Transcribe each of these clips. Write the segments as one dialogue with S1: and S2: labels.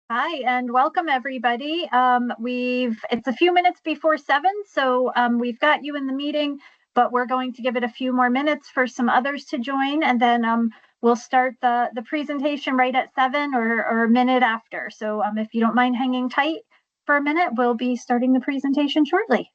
S1: Hi, and welcome everybody. It's a few minutes before 7, so we've got you in the meeting, but we're going to give it a few more minutes for some others to join, and then we'll start the presentation right at 7 or a minute after. So if you don't mind hanging tight for a minute, we'll be starting the presentation shortly.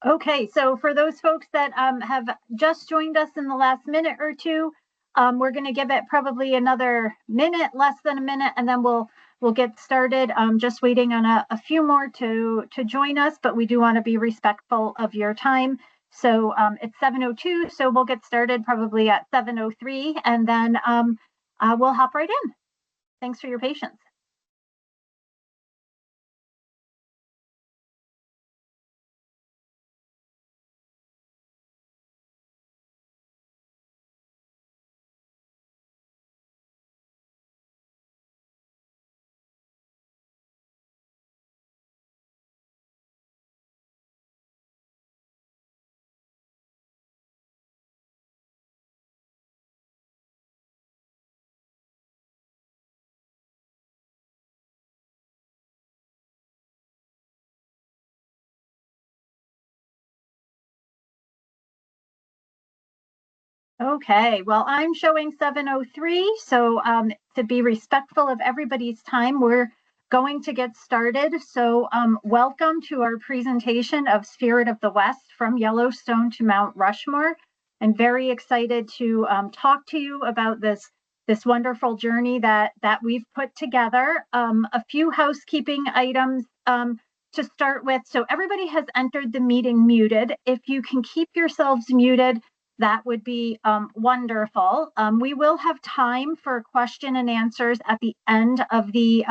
S1: Okay, so for those folks that have just joined us in the last minute or two, we're going to give it probably another minute, less than a minute, and then we'll get started. Just waiting on a few more to join us, but we do want to be respectful of your time. So it's 7:02, so we'll get started probably at 7:03, and then we'll hop right in. Thanks for your patience. Okay, well, I'm showing 7:03, so to be respectful of everybody's time, we're going to get started. So welcome to our presentation of Spirit of the West from Yellowstone to Mount Rushmore. I'm very excited to talk to you about this wonderful journey that we've put together. A few housekeeping items to start with. So everybody has entered the meeting muted. If you can keep yourselves muted, that would be wonderful. We will have time for question and answers at the end of the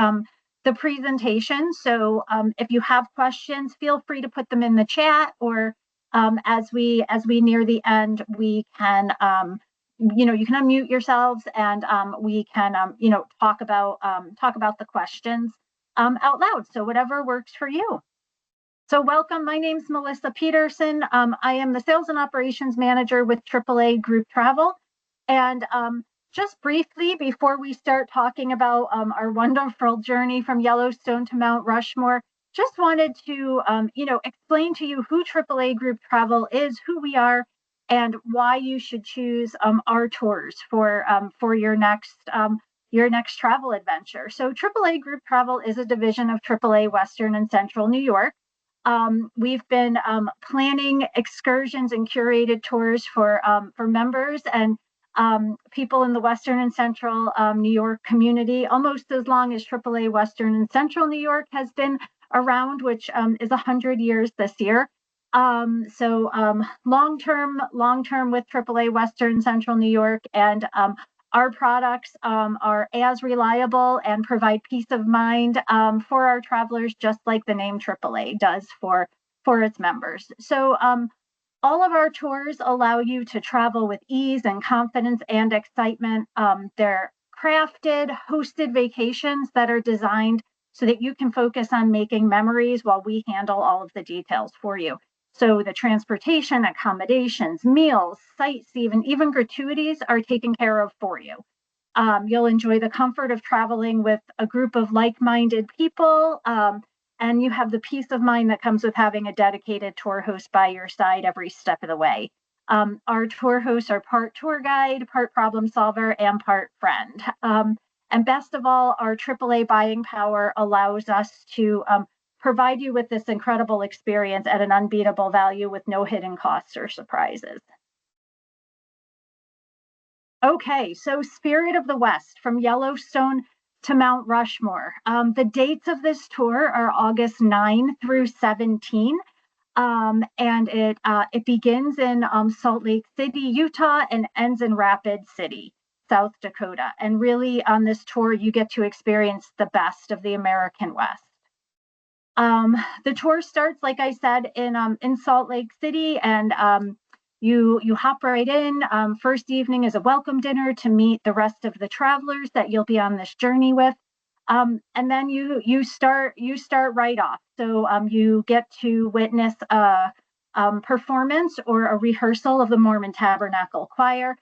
S1: presentation. So if you have questions, feel free to put them in the chat, or as we near the end, we can you can unmute yourselves, and we can talk about the questions out loud. So whatever works for you. So welcome, my name's Melissa Peterson. I am the Sales and Operations Manager with AAA Group Travel. And just briefly, before we start talking about our wonderful journey from Yellowstone to Mount Rushmore, just wanted to explain to you who AAA Group Travel is, who we are, and why you should choose our tours for your next travel adventure. So AAA Group Travel is a division of AAA Western and Central New York. We've been planning excursions and curated tours for members and people in the Western and Central New York community almost as long as AAA Western and Central New York has been around, which is 100 years this year. Long-term with AAA Western Central New York, and our products are as reliable and provide peace of mind for our travelers, just like the name AAA does for its members. So all of our tours allow you to travel with ease and confidence and excitement. They're crafted, hosted vacations that are designed so that you can focus on making memories while we handle all of the details for you. So the transportation, accommodations, meals, sites, even gratuities are taken care of for you. You'll enjoy the comfort of traveling with a group of like-minded people, and you have the peace of mind that comes with having a dedicated tour host by your side every step of the way. Our tour hosts are part tour guide, part problem solver, and part friend. And best of all, our AAA buying power allows us to provide you with this incredible experience at an unbeatable value with no hidden costs or surprises. Okay, so Spirit of the West, from Yellowstone to Mount Rushmore. The dates of this tour are August 9 through 17. And it begins in Salt Lake City, Utah, and ends in Rapid City, South Dakota. And really, on this tour, you get to experience the best of the American West. The tour starts, like I said, in Salt Lake City, and you hop right in. First evening is a welcome dinner to meet the rest of the travelers that you'll be on this journey with. And then you start right off. So you get to witness a performance or a rehearsal of the Mormon Tabernacle Choir.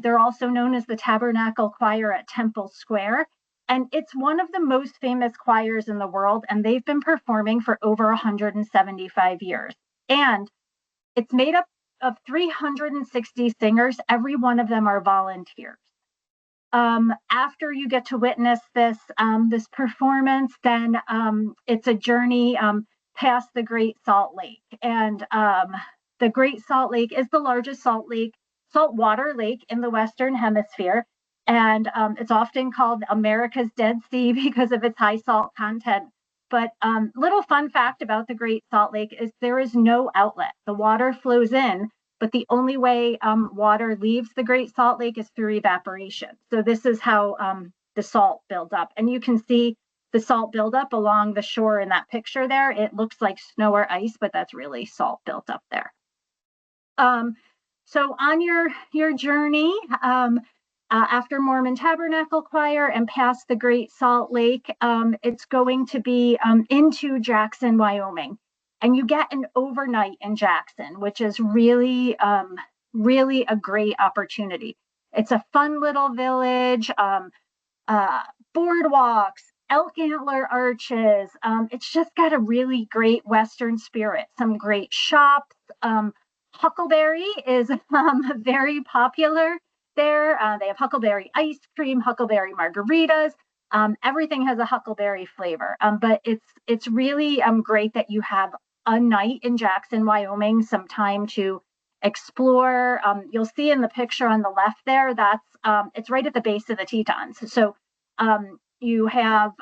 S1: They're also known as the Tabernacle Choir at Temple Square. And it's one of the most famous choirs in the world, and they've been performing for over 175 years. And it's made up of 360 singers. Every one of them are volunteers. After you get to witness this performance, then it's a journey past the Great Salt Lake. And the Great Salt Lake is the largest saltwater lake in the Western Hemisphere. And it's often called America's Dead Sea because of its high salt content. But little fun fact about the Great Salt Lake is there is no outlet. The water flows in, but the only way water leaves the Great Salt Lake is through evaporation. So this is how the salt builds up. And you can see the salt buildup along the shore in that picture there. It looks like snow or ice, but that's really salt built up there. So on your journey, after Mormon Tabernacle Choir and past the Great Salt Lake, it's going to be into Jackson, Wyoming. And you get an overnight in Jackson, which is really a great opportunity. It's a fun little village, boardwalks, elk antler arches. It's just got a really great Western spirit, some great shops. Huckleberry is very popular there. They have huckleberry ice cream, huckleberry margaritas. Everything has a huckleberry flavor. But it's really great that you have a night in Jackson, Wyoming, some time to explore. You'll see in the picture on the left there, that's it's right at the base of the Tetons. So you have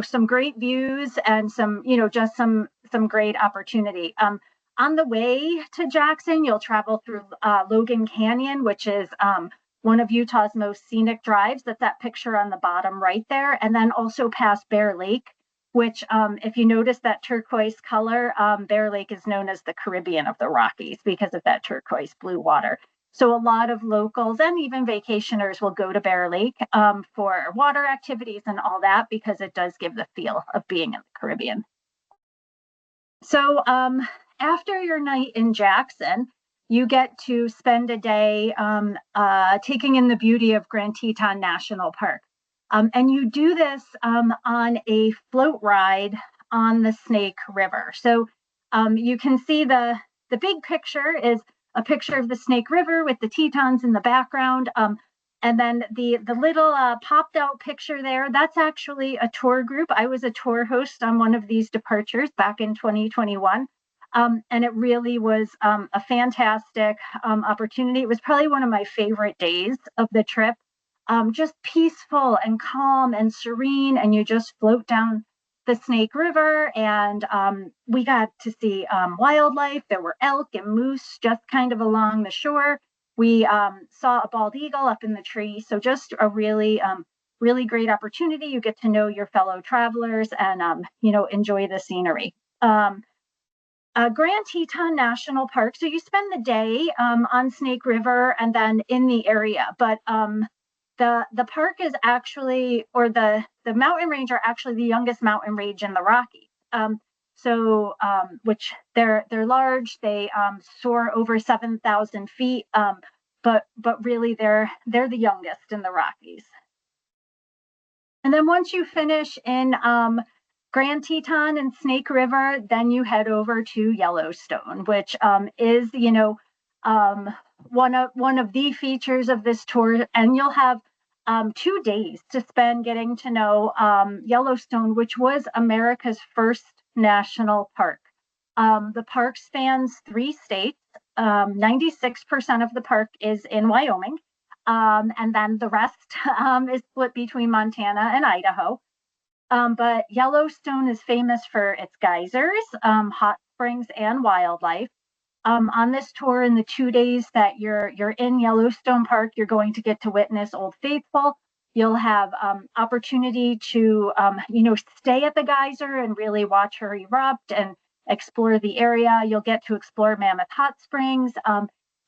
S1: some great views and just some great opportunity. On the way to Jackson, you'll travel through Logan Canyon, which is one of Utah's most scenic drives. That's that picture on the bottom right there. And then also past Bear Lake, which if you notice that turquoise color, Bear Lake is known as the Caribbean of the Rockies because of that turquoise blue water. So a lot of locals and even vacationers will go to Bear Lake for water activities and all that because it does give the feel of being in the Caribbean. So after your night in Jackson, you get to spend a day taking in the beauty of Grand Teton National Park. And you do this on a float ride on the Snake River. So you can see the big picture is a picture of the Snake River with the Tetons in the background. And then the little popped out picture there, that's actually a tour group. I was a tour host on one of these departures back in 2021. And it really was a fantastic opportunity. It was probably one of my favorite days of the trip. Just peaceful and calm and serene, and you just float down the Snake River, and we got to see wildlife. There were elk and moose just kind of along the shore. We saw a bald eagle up in the tree. So just a really, really great opportunity. You get to know your fellow travelers and, enjoy the scenery. Grand Teton National Park. So you spend the day on Snake River and then in the area, but the park is actually, or the mountain range are actually the youngest mountain range in the Rockies. Which they're large. They soar over 7,000 feet, but really they're the youngest in the Rockies. And then once you finish in Grand Teton and Snake River, then you head over to Yellowstone, which is, one of the features of this tour. And you'll have 2 days to spend getting to know Yellowstone, which was America's first national park. The park spans 3 states. 96% of the park is in Wyoming. And then the rest is split between Montana and Idaho. But Yellowstone is famous for its geysers, hot springs, and wildlife. On this tour, in the 2 days that you're in Yellowstone Park, you're going to get to witness Old Faithful. You'll have opportunity to, stay at the geyser and really watch her erupt and explore the area. You'll get to explore Mammoth Hot Springs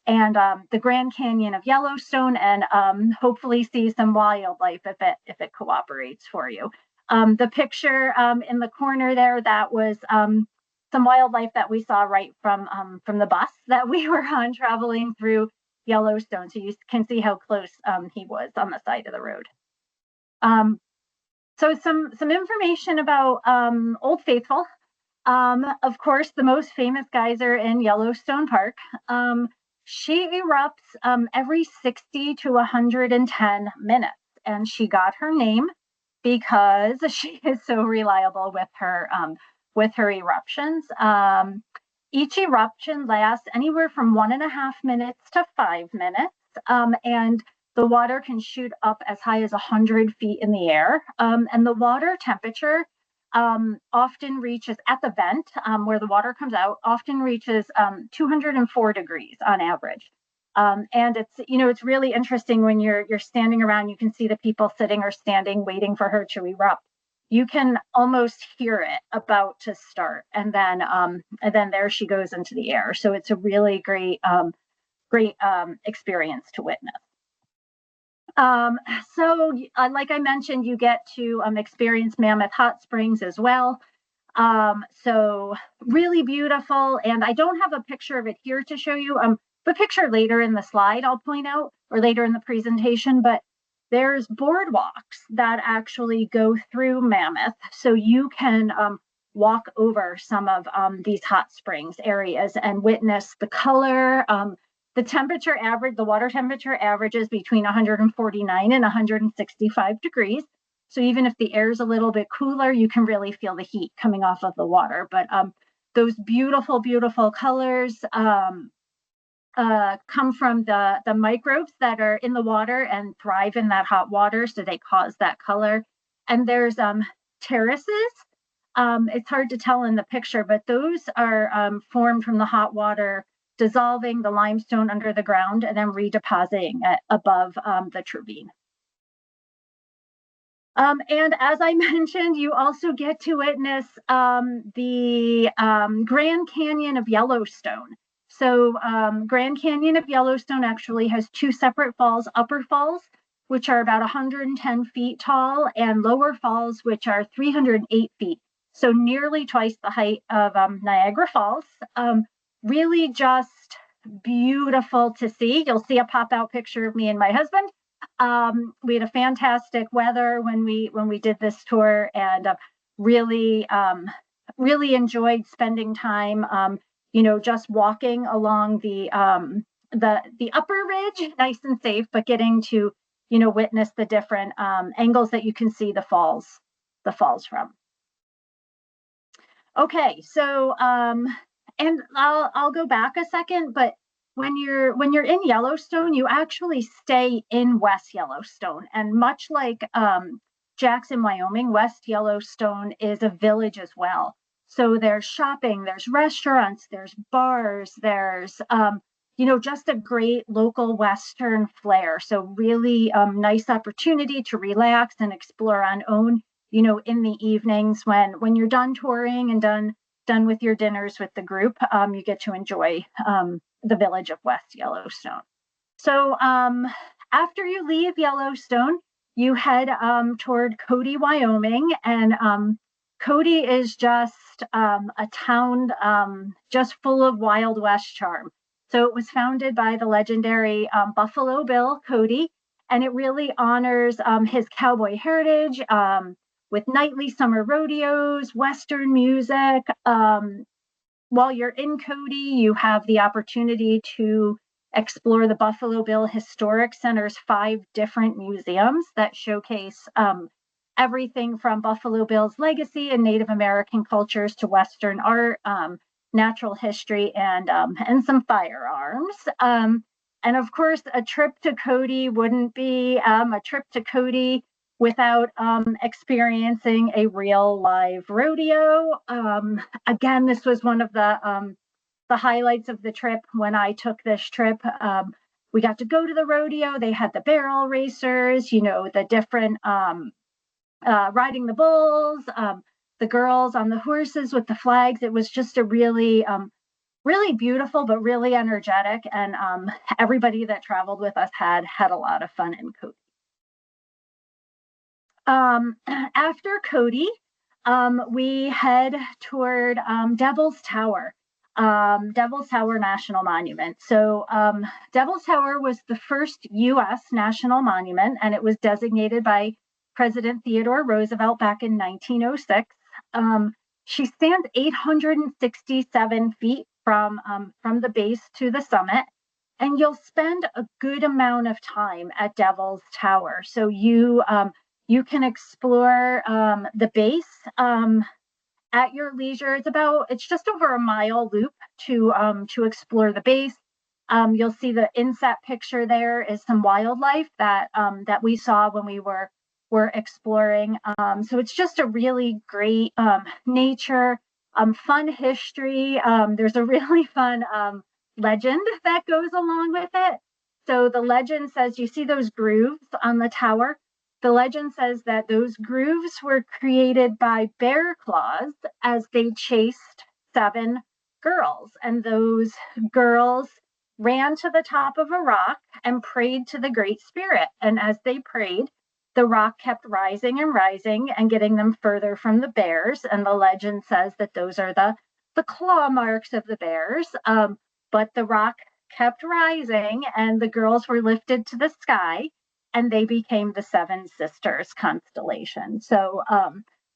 S1: and the Grand Canyon of Yellowstone, and hopefully see some wildlife if it cooperates for you. The picture in the corner there, that was some wildlife that we saw right from the bus that we were on traveling through Yellowstone. So you can see how close he was on the side of the road. So some information about Old Faithful. Of course, the most famous geyser in Yellowstone Park. She erupts every 60 to 110 minutes, and she got her name because she is so reliable with her eruptions. Each eruption lasts anywhere from 1.5 minutes to 5 minutes, and the water can shoot up as high as 100 feet in the air. And the water temperature often reaches, at the vent where the water comes out, often reaches 204 degrees on average. And it's really interesting when you're standing around. You can see the people sitting or standing waiting for her to erupt. You can almost hear it about to start, and then there she goes into the air. So it's a really great experience to witness. So like I mentioned, you get to experience Mammoth Hot Springs as well. So really beautiful, and I don't have a picture of it here to show you. The picture later in the slide I'll point out, or later in the presentation, but there's boardwalks that actually go through Mammoth, so you can walk over some of these hot springs areas and witness the color. The water temperature averages between 149 and 165 degrees. So even if the air is a little bit cooler, you can really feel the heat coming off of the water. But those beautiful, beautiful colors come from the microbes that are in the water and thrive in that hot water, so they cause that color. And there's terraces. It's hard to tell in the picture, but those are formed from the hot water dissolving the limestone under the ground and then redepositing it above the turbine. And as I mentioned, you also get to witness the Grand Canyon of Yellowstone. So Grand Canyon of Yellowstone actually has 2 separate falls: Upper Falls, which are about 110 feet tall, and Lower Falls, which are 308 feet. So nearly twice the height of Niagara Falls. Really just beautiful to see. You'll see a pop-out picture of me and my husband. We had a fantastic weather when we did this tour, and really enjoyed spending time just walking along the upper ridge, nice and safe, but getting to witness the different angles that you can see the falls from. Okay, so and I'll go back a second, but when you're in Yellowstone, you actually stay in West Yellowstone, and much like Jackson, Wyoming, West Yellowstone is a village as well. So there's shopping, there's restaurants, there's bars, there's just a great local Western flair. So really nice opportunity to relax and explore on own, in the evenings when you're done touring and done with your dinners with the group, you get to enjoy the village of West Yellowstone. So after you leave Yellowstone, you head toward Cody, Wyoming, and Cody is just a town just full of Wild West charm. So it was founded by the legendary Buffalo Bill Cody, and it really honors his cowboy heritage with nightly summer rodeos, Western music. While you're in Cody, you have the opportunity to explore the Buffalo Bill Historic Center's 5 different museums that showcase everything from Buffalo Bill's legacy and Native American cultures to Western art, natural history, and some firearms. And of course, a trip to Cody wouldn't be a trip to Cody without experiencing a real live rodeo. Again, this was one of the highlights of the trip when I took this trip. We got to go to the rodeo. They had the barrel racers, the different riding the bulls, the girls on the horses with the flags. It was just a really beautiful, but really energetic. And everybody that traveled with us had a lot of fun in Cody. After Cody, we head toward Devil's Tower. Devil's Tower National Monument. So Devil's Tower was the first U.S. national monument, and it was designated by President Theodore Roosevelt back in 1906. She stands 867 feet from the base to the summit, and you'll spend a good amount of time at Devil's Tower. So you can explore the base at your leisure. It's just over a mile loop to explore the base. You'll see the inset picture there is some wildlife that we saw when we were exploring. So it's just a really great nature, fun history. There's a really fun legend that goes along with it. So the legend says, you see those grooves on the tower? The legend says that those grooves were created by bear claws as they chased 7 girls. And those girls ran to the top of a rock and prayed to the Great Spirit. And as they prayed, the rock kept rising and rising and getting them further from the bears. And the legend says that those are the claw marks of the bears. But the rock kept rising and the girls were lifted to the sky, and they became the 7 Sisters constellation. So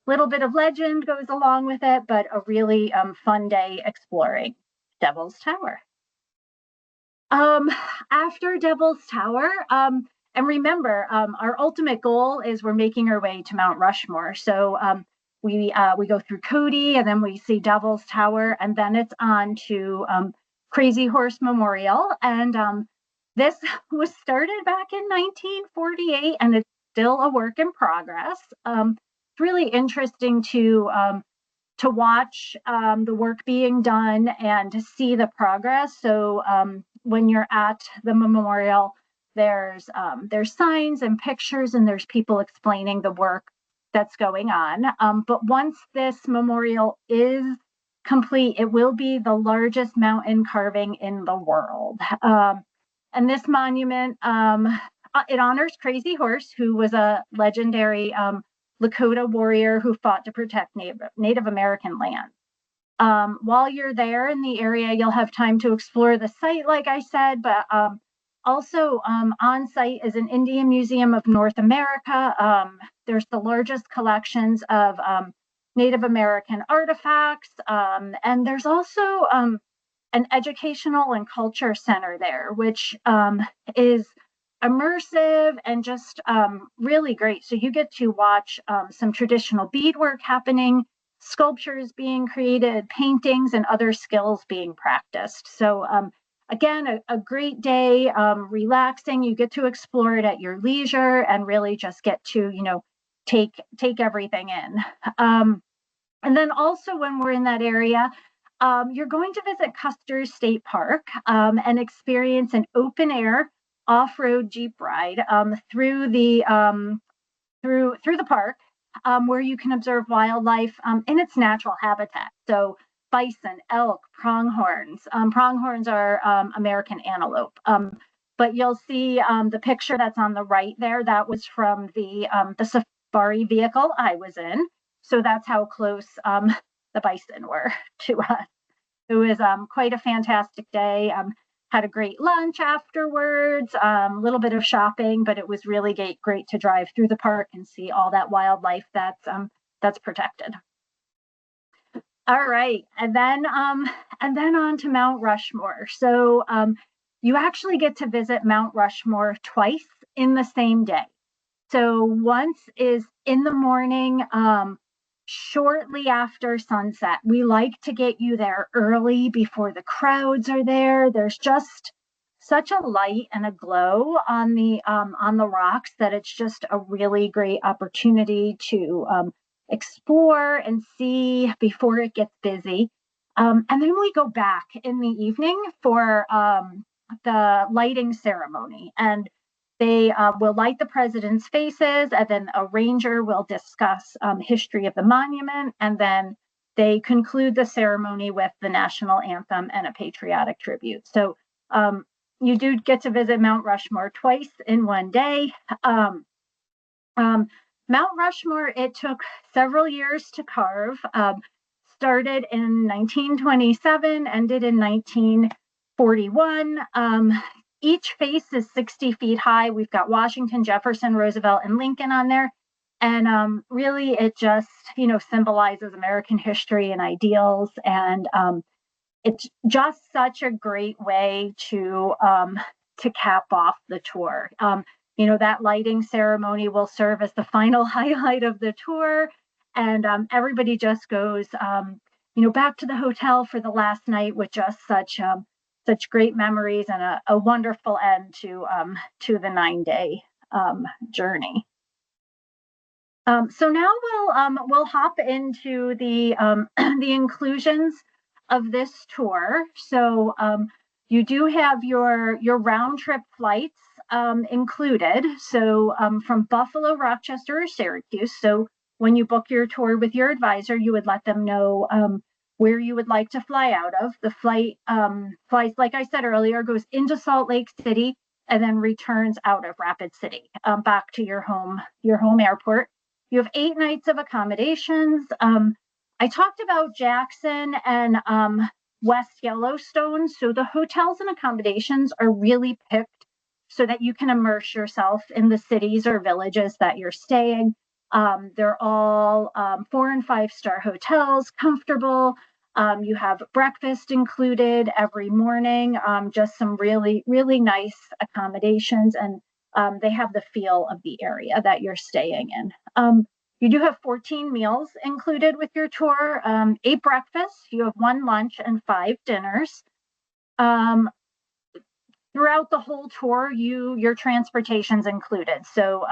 S1: little bit of legend goes along with it, but a really fun day exploring Devil's Tower. After Devil's Tower, and remember, our ultimate goal is we're making our way to Mount Rushmore. So we go through Cody, and then we see Devil's Tower, and then it's on to Crazy Horse Memorial. And this was started back in 1948, and it's still a work in progress. It's really interesting to watch the work being done and to see the progress. So when you're at the memorial, there's signs and pictures, and there's people explaining the work that's going on. But once this memorial is complete, it will be the largest mountain carving in the world. And this monument, it honors Crazy Horse, who was a legendary Lakota warrior who fought to protect Native American land. While you're there in the area, you'll have time to explore the site, like I said, but also on site is an Indian Museum of North America. There's the largest collections of Native American artifacts, and there's also an educational and culture center there, which is immersive and just really great. So you get to watch some traditional beadwork happening, sculptures being created, paintings, and other skills being practiced. So again, a great day, relaxing. You get to explore it at your leisure and really just get to, take everything in. And then also when we're in that area, you're going to visit Custer's State Park and experience an open air off-road Jeep ride through the park, where you can observe wildlife in its natural habitat. So bison, elk, pronghorns. Pronghorns are American antelope. But you'll see the picture that's on the right there. That was from the safari vehicle I was in. So that's how close the bison were to us. It was quite a fantastic day. Had a great lunch afterwards, a little bit of shopping, but it was really great to drive through the park and see all that wildlife that's protected. All right, and then on to Mount Rushmore. So you actually get to visit Mount Rushmore twice in the same day. So once is in the morning, shortly after sunset. We like to get you there early before the crowds are there. There's just such a light and a glow on the rocks that it's just a really great opportunity to explore and see before it gets busy. And then we go back in the evening for the lighting ceremony, and they will light the president's faces, and then a ranger will discuss history of the monument, and then they conclude the ceremony with the national anthem and a patriotic tribute. So you do get to visit Mount Rushmore twice in one day. Mount Rushmore, it took several years to carve. Started in 1927, ended in 1941. Each face is 60 feet high. We've got Washington, Jefferson, Roosevelt, and Lincoln on there. And really, it just, symbolizes American history and ideals. And it's just such a great way to cap off the tour. That lighting ceremony will serve as the final highlight of the tour. And everybody just goes, back to the hotel for the last night with just such great memories and a wonderful end to the 9-day journey. So now we'll hop into the the inclusions of this tour. So you do have your round trip flights included. So from Buffalo, Rochester, or Syracuse. So when you book your tour with your advisor, you would let them know where you would like to fly out of. The flight flies, like I said earlier, goes into Salt Lake City and then returns out of Rapid City back to your home airport. You have 8 nights of accommodations. I talked about Jackson and West Yellowstone. So the hotels and accommodations are really picked so that you can immerse yourself in the cities or villages that you're staying. They're all 4- and 5-star hotels, comfortable. You have breakfast included every morning, just some really, really nice accommodations, and they have the feel of the area that you're staying in. You do have 14 meals included with your tour, 8 breakfasts, you have 1 lunch and 5 dinners. Throughout the whole tour, your transportation's included. So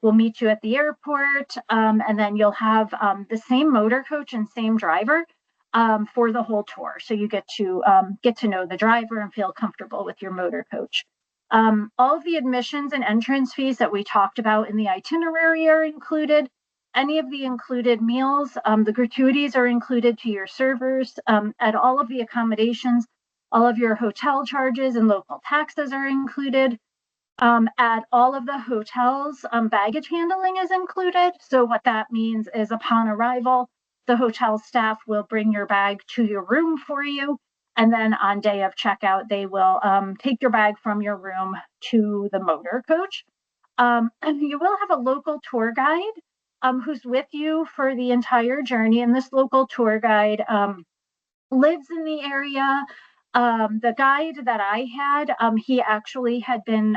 S1: we'll meet you at the airport, and then you'll have the same motor coach and same driver for the whole tour. So you get to know the driver and feel comfortable with your motor coach. All of the admissions and entrance fees that we talked about in the itinerary are included. Any of the included meals, the gratuities are included to your servers. At all of the accommodations, all of your hotel charges and local taxes are included. At all of the hotels, baggage handling is included. So what that means is upon arrival, the hotel staff will bring your bag to your room for you. And then on day of checkout, they will take your bag from your room to the motor coach. And you will have a local tour guide who's with you for the entire journey. And this local tour guide lives in the area. The guide that I had, he actually had been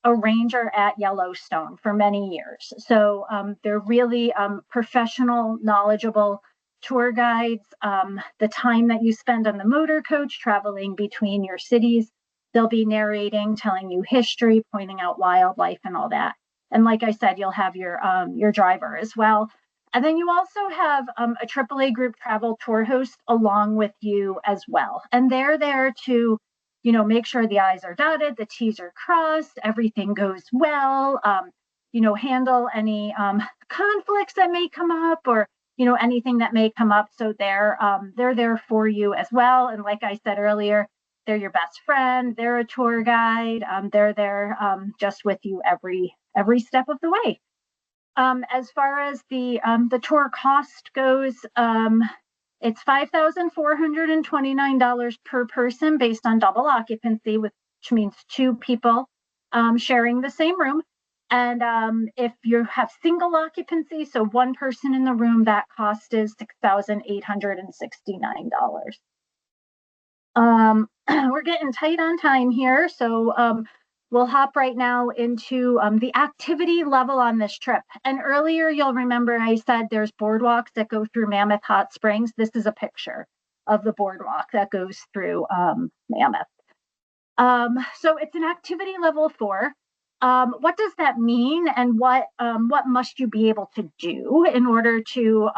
S1: a ranger at Yellowstone for many years. So they're really professional, knowledgeable tour guides. The time that you spend on the motor coach traveling between your cities, they'll be narrating, telling you history, pointing out wildlife and all that. And like I said, you'll have your driver as well. And then you also have a AAA group travel tour host along with you as well. And they're there to, make sure the I's are dotted, the T's are crossed, everything goes well, handle any conflicts that may come up, or, anything that may come up. So they're there for you as well. And like I said earlier, they're your best friend, they're a tour guide, they're there just with you every step of the way. As far as the tour cost goes, it's $5,429 per person based on double occupancy, which means two people sharing the same room. And if you have single occupancy, so one person in the room, that cost is $6,869. We're getting tight on time here, so we'll hop right now into the activity level on this trip. And earlier, you'll remember I said there's boardwalks that go through Mammoth Hot Springs. This is a picture of the boardwalk that goes through Mammoth. So it's an activity level 4. What does that mean, and what must you be able to do in order to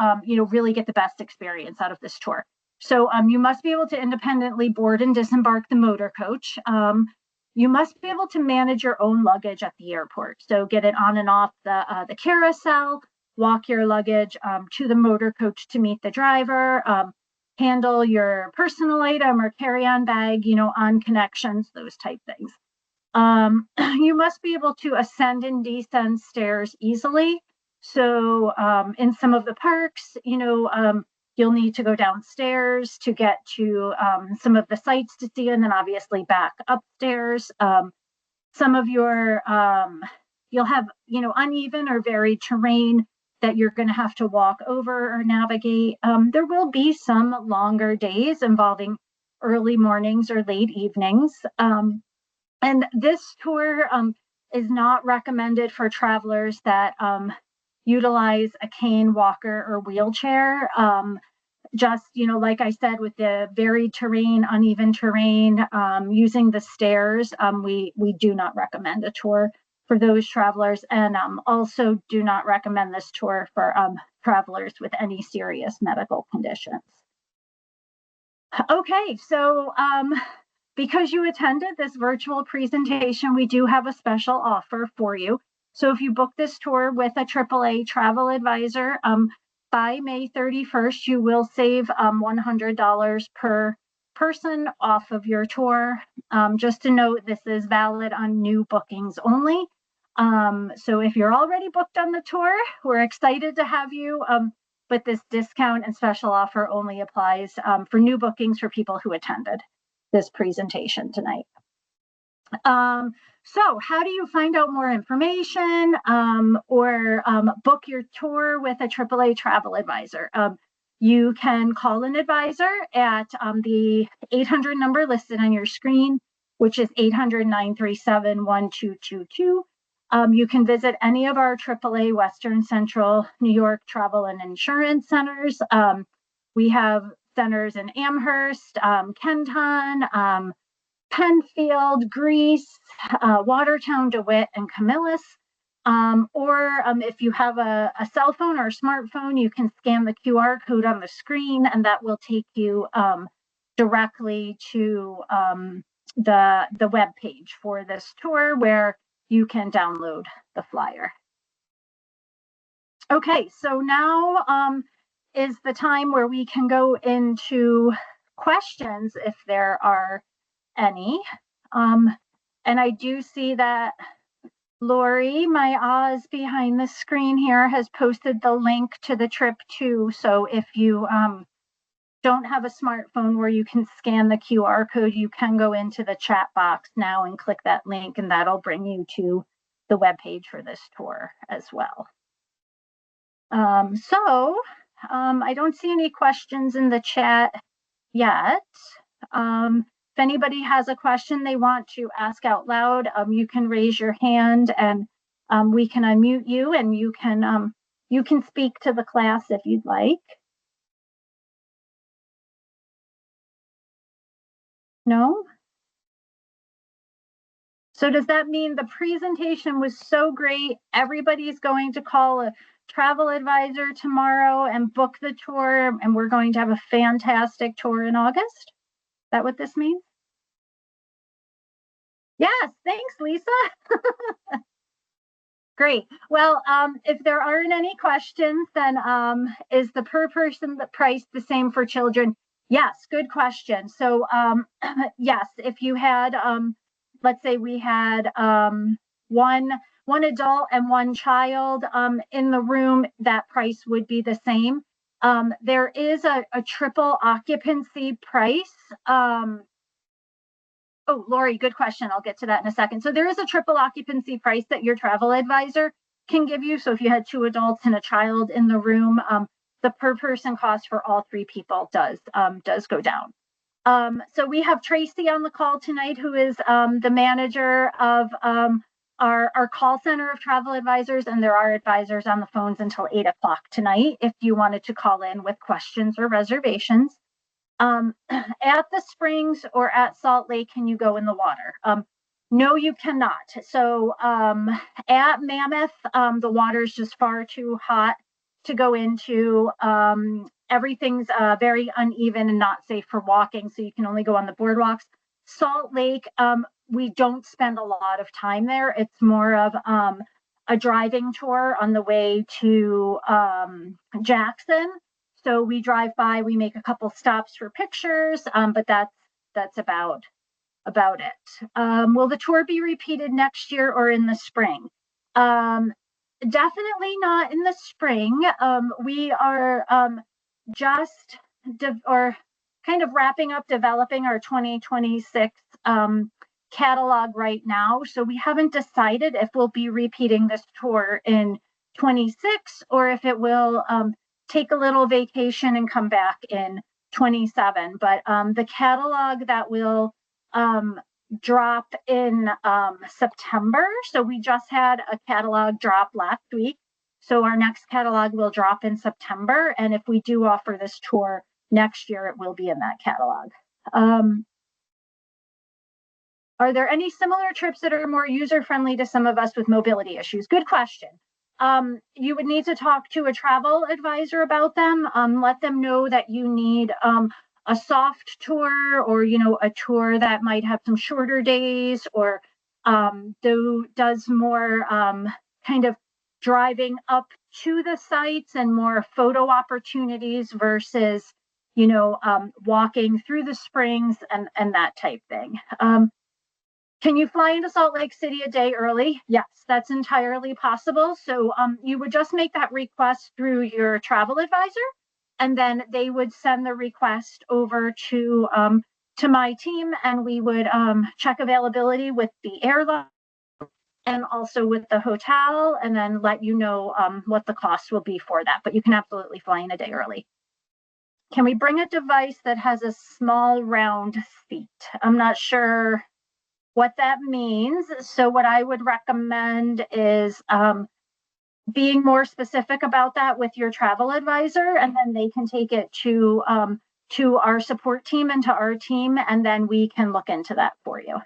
S1: really get the best experience out of this tour? So you must be able to independently board and disembark the motor coach. You must be able to manage your own luggage at the airport. So get it on and off the carousel, walk your luggage to the motor coach to meet the driver, handle your personal item or carry-on bag, on connections, those type things. You must be able to ascend and descend stairs easily. So in some of the parks, you'll need to go downstairs to get to some of the sites to see, and then obviously back upstairs. Some of you'll have, uneven or varied terrain that you're going to have to walk over or navigate. There will be some longer days involving early mornings or late evenings. And this tour is not recommended for travelers that utilize a cane, walker, or wheelchair. Just, like I said, with the varied terrain, uneven terrain, using the stairs, we do not recommend a tour for those travelers, and also do not recommend this tour for travelers with any serious medical conditions. Okay, so because you attended this virtual presentation, we do have a special offer for you. So if you book this tour with a AAA travel advisor, by May 31st, you will save $100 per person off of your tour. Just to note, this is valid on new bookings only. So if you're already booked on the tour, we're excited to have you. But this discount and special offer only applies for new bookings for people who attended this presentation tonight. So how do you find out more information or book your tour with a AAA travel advisor? You can call an advisor at the 800 number listed on your screen, which is 800-937-1222. You can visit any of our AAA Western Central New York travel and insurance centers. We have centers in Amherst, Kenton, Penfield, Greece, Watertown, DeWitt, and Camillus. Or if you have a cell phone or a smartphone, you can scan the QR code on the screen, and that will take you directly to the web page for this tour, where you can download the flyer. Okay, so now is the time where we can go into questions if there are any. And I do see that Lori, my Oz behind the screen here, has posted the link to the trip too. So if you don't have a smartphone where you can scan the QR code, you can go into the chat box now and click that link, and that'll bring you to the webpage for this tour as well. I don't see any questions in the chat yet. If anybody has a question they want to ask out loud, you can raise your hand, and we can unmute you, and you can speak to the class if you'd like. No? So does that mean the presentation was so great, everybody's going to call a travel advisor tomorrow and book the tour, and we're going to have a fantastic tour in August? Is that what this means? Yes, thanks, Lisa. Great. Well, if there aren't any questions, then is the per person price the same for children? Yes, good question. So yes, if you had, let's say we had one adult and one child in the room, that price would be the same. There is a triple occupancy price. Oh, Lori, good question. I'll get to that in a second. So there is a triple occupancy price that your travel advisor can give you. So if you had 2 adults and a child in the room, the per person cost for all 3 people does go down. So we have Tracy on the call tonight, who is the manager of our call center of travel advisors, and there are advisors on the phones until 8 o'clock tonight if you wanted to call in with questions or reservations. At the springs or at Salt Lake, can you go in the water? No, you cannot. So at Mammoth, the water is just far too hot to go into. Everything's very uneven and not safe for walking, so you can only go on the boardwalks. Salt Lake, we don't spend a lot of time there. It's more of a driving tour on the way to Jackson. So we drive by, we make a couple stops for pictures, but that's about it. Will the tour be repeated next year or in the spring? Definitely not in the spring. We are just kind of wrapping up developing our 2026 catalog right now. So we haven't decided if we'll be repeating this tour in 26 or if it will take a little vacation and come back in 27. But the catalog that will drop in September. So we just had a catalog drop last week. So our next catalog will drop in September. And if we do offer this tour next year, it will be in that catalog. Are there any similar trips that are more user-friendly to some of us with mobility issues? Good question. You would need to talk to a travel advisor about them. Let them know that you need a soft tour, or a tour that might have some shorter days, or does more kind of driving up to the sites and more photo opportunities versus walking through the springs and that type thing. Can you fly into Salt Lake City a day early? Yes, that's entirely possible. So you would just make that request through your travel advisor, and then they would send the request over to my team, and we would check availability with the airline and also with the hotel, and then let you know what the cost will be for that. But you can absolutely fly in a day early. Can we bring a device that has a small round seat? I'm not sure what that means. So what I would recommend is being more specific about that with your travel advisor, and then they can take it to our support team and to our team, and then we can look into that for you.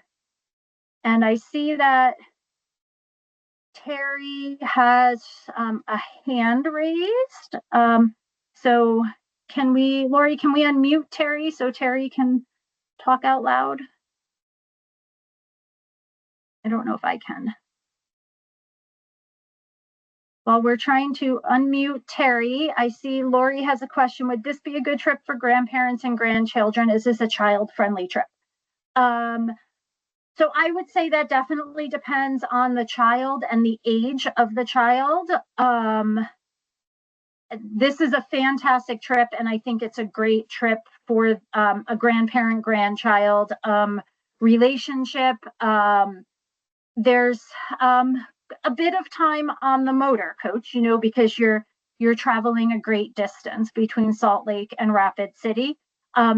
S1: And I see that Terry has a hand raised. So Lori, can we unmute Terry so Terry can talk out loud? I don't know if I can. While we're trying to unmute Terry, I see Lori has a question. Would this be a good trip for grandparents and grandchildren? Is this a child-friendly trip? So I would say that definitely depends on the child and the age of the child. This is a fantastic trip, and I think it's a great trip for a grandparent-grandchild relationship. There's a bit of time on the motor coach, because you're traveling a great distance between Salt Lake and Rapid City.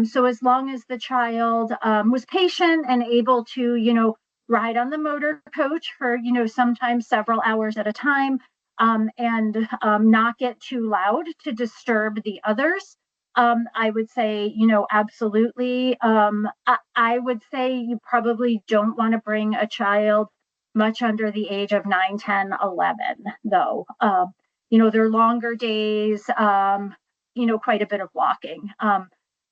S1: So as long as the child was patient and able to, ride on the motor coach for, sometimes several hours at a time, and not get too loud to disturb the others, I would say, absolutely. I would say you probably don't want to bring a child much under the age of 9, 10, 11, though. They're longer days, quite a bit of walking,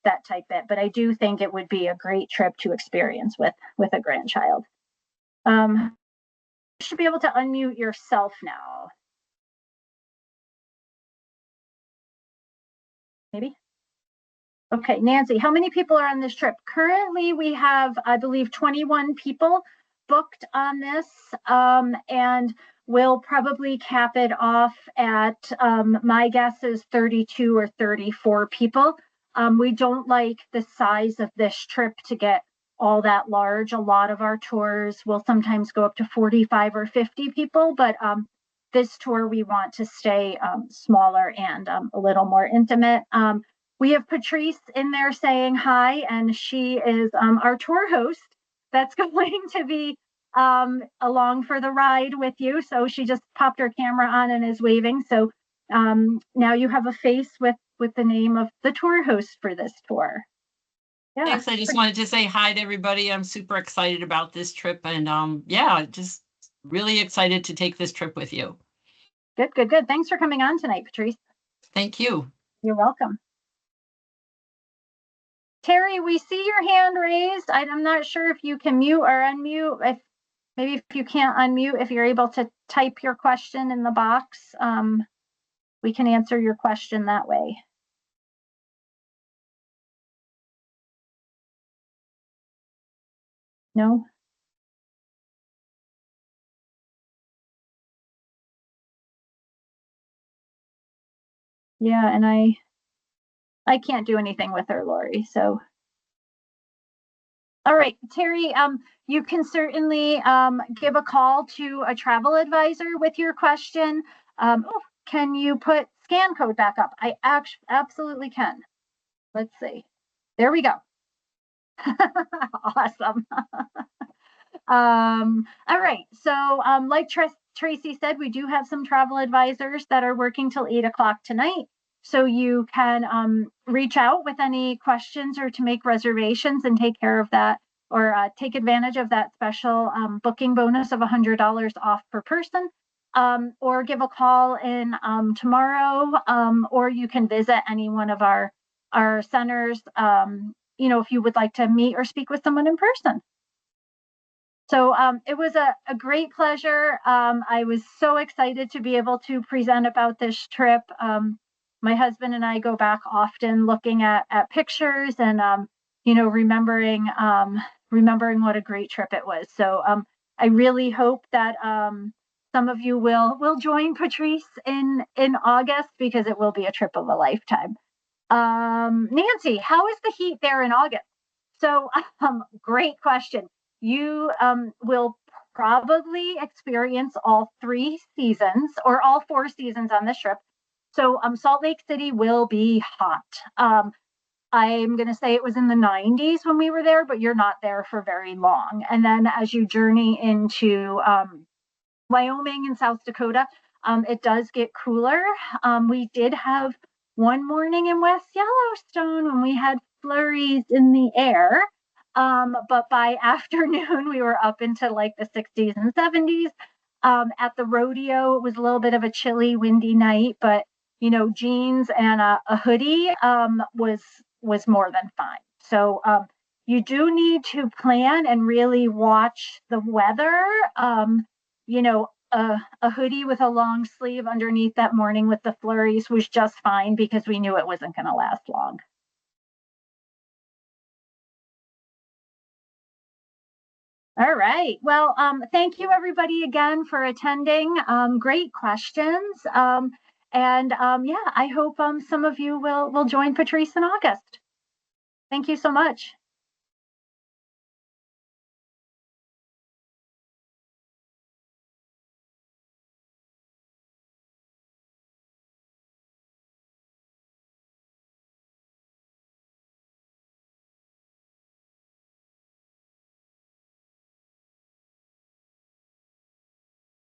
S1: that type bit. But I do think it would be a great trip to experience with a grandchild. You should be able to unmute yourself now. Maybe. Okay, Nancy, how many people are on this trip? Currently, we have, I believe, 21 people booked on this, and we'll probably cap it off at, my guess is 32 or 34 people. We don't like the size of this trip to get all that large. A lot of our tours will sometimes go up to 45 or 50 people, but this tour we want to stay smaller and a little more intimate. We have Patrice in there saying hi, and she is our tour host that's going to be along for the ride with you. So she just popped her camera on and is waving. So now you have a face with the name of the tour host for this tour.
S2: Yeah. Thanks. I just wanted to say hi to everybody. I'm super excited about this trip, and yeah, just really excited to take this trip with you.
S1: Good, good, good. Thanks for coming on tonight, Patrice.
S2: Thank you.
S1: You're welcome. Terry, we see your hand raised. I'm not sure if you can mute or unmute. Maybe if you can't unmute, if you're able to type your question in the box, we can answer your question that way. No? Yeah, and I can't do anything with her, Lori, so. All right, Terry, you can certainly give a call to a travel advisor with your question. Can you put scan code back up? I absolutely can. Let's see. There we go. Awesome. All right, so like Tracy said, we do have some travel advisors that are working till 8 o'clock tonight. So you can reach out with any questions or to make reservations and take care of that, or take advantage of that special booking bonus of $100 off per person, or give a call in tomorrow, or you can visit any one of our centers, if you would like to meet or speak with someone in person. So it was a great pleasure. I was so excited to be able to present about this trip. My husband and I go back often looking at pictures and, remembering what a great trip it was. So I really hope that some of you will join Patrice in August, because it will be a trip of a lifetime. Nancy, how is the heat there in August? So great question. You will probably experience all 3 seasons or all 4 seasons on this trip. So Salt Lake City will be hot. I'm going to say it was in the 90s when we were there, but you're not there for very long. And then as you journey into Wyoming and South Dakota, it does get cooler. We did have one morning in West Yellowstone when we had flurries in the air. But by afternoon, we were up into like the 60s and 70s. At the rodeo, it was a little bit of a chilly, windy night, but jeans and a hoodie was more than fine. So you do need to plan and really watch the weather. A hoodie with a long sleeve underneath that morning with the flurries was just fine, because we knew it wasn't going to last long. All right. Well, thank you everybody again for attending. Great questions. And yeah, I hope some of you will join Patrice in August. Thank you so much.